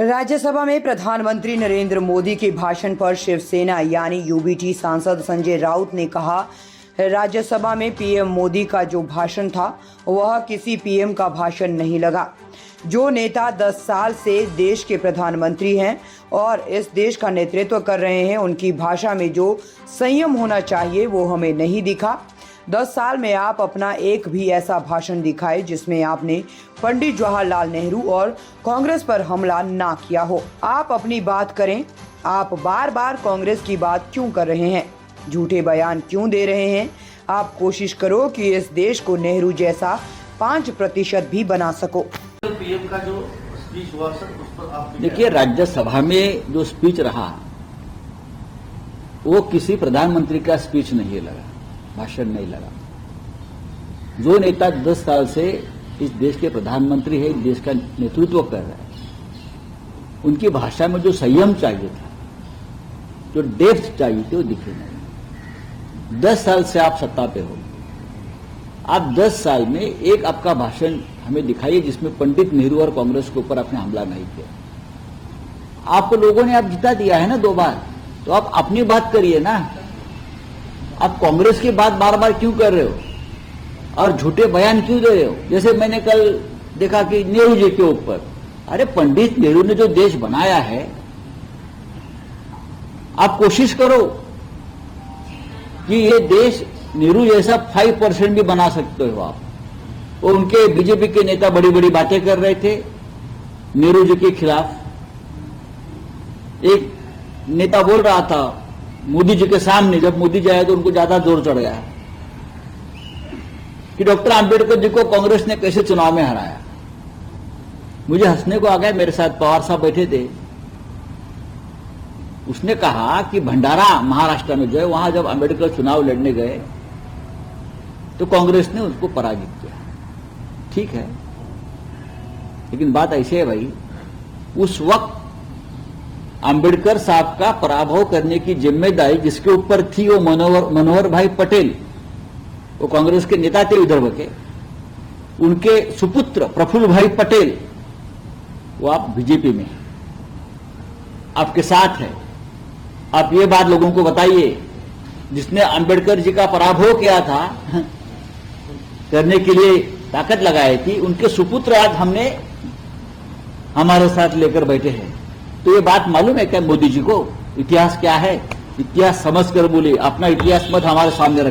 राज्यसभा में प्रधानमंत्री नरेंद्र मोदी के भाषण पर शिवसेना यानी यूबीटी सांसद संजय राउत ने कहा, राज्यसभा में पीएम मोदी का जो भाषण था वह किसी पीएम का भाषण नहीं लगा। जो नेता 10 साल से देश के प्रधानमंत्री हैं और इस देश का नेतृत्व कर रहे हैं, उनकी भाषा में जो संयम होना चाहिए वो हमें नहीं दिखा। 10 साल में आप अपना एक भी ऐसा भाषण दिखाए जिसमें आपने पंडित जवाहरलाल नेहरू और कांग्रेस पर हमला ना किया हो। आप अपनी बात करें। आप बार बार कांग्रेस की बात क्यों कर रहे हैं? झूठे बयान क्यों दे रहे हैं? आप कोशिश करो कि इस देश को नेहरू जैसा 5% भी बना सको। पीएम का जो स्पीच हुआ सर, उस पर आप देखिए, राज्यसभा में जो स्पीच रहा वो किसी प्रधानमंत्री का स्पीच नहीं लगा, भाषण नहीं लगा। जो नेता 10 साल से इस देश के प्रधानमंत्री है, इस देश का नेतृत्व कर रहा है, उनकी भाषा में जो संयम चाहिए था, जो डेप्थ चाहिए थी, वो दिखे नहीं। 10 साल से आप सत्ता पे हो, आप 10 साल में एक आपका भाषण हमें दिखाइए जिसमें पंडित नेहरू और कांग्रेस के ऊपर आपने हमला नहीं किया। आपको लोगों ने आप जिता दिया है ना 2 बार, तो आप अपनी बात करिए ना। आप कांग्रेस की बात बार बार क्यों कर रहे हो और झूठे बयान क्यों दे रहे हो? जैसे मैंने कल देखा कि नेहरू जी के ऊपर, अरे पंडित नेहरू ने जो देश बनाया है, आप कोशिश करो कि ये देश नेहरू जैसा 5% भी बना सकते हो आप। और उनके बीजेपी के नेता बड़ी बड़ी बातें कर रहे थे नेहरू जी के खिलाफ। एक नेता बोल रहा था मोदी जी के सामने, जब मोदी जी आए तो उनको ज्यादा जोर चढ़ गया कि डॉक्टर आंबेडकर जी को कांग्रेस ने कैसे चुनाव में हराया। मुझे हंसने को आ गया। मेरे साथ पवार साहब बैठे थे। उसने कहा कि भंडारा महाराष्ट्र में जो है, वहां जब आंबेडकर चुनाव लड़ने गए तो कांग्रेस ने उसको पराजित किया। ठीक है, लेकिन बात ऐसे है भाई, उस वक्त आंबेडकर साहब का पराभव करने की जिम्मेदारी जिसके ऊपर थी वो मनोहर भाई पटेल, वो कांग्रेस के नेता थे विदर्भ के, उनके सुपुत्र प्रफुल्ल भाई पटेल, वो आप बीजेपी में आपके साथ है। आप ये बात लोगों को बताइए, जिसने आंबेडकर जी का पराभव किया था, करने के लिए ताकत लगाई थी, उनके सुपुत्र आज हमने हमारे साथ लेकर बैठे हैं। तो ये बात मालूम है क्या मोदी जी को? इतिहास क्या है? इतिहास समझ कर बोले, अपना इतिहास मत हमारे सामने रखें।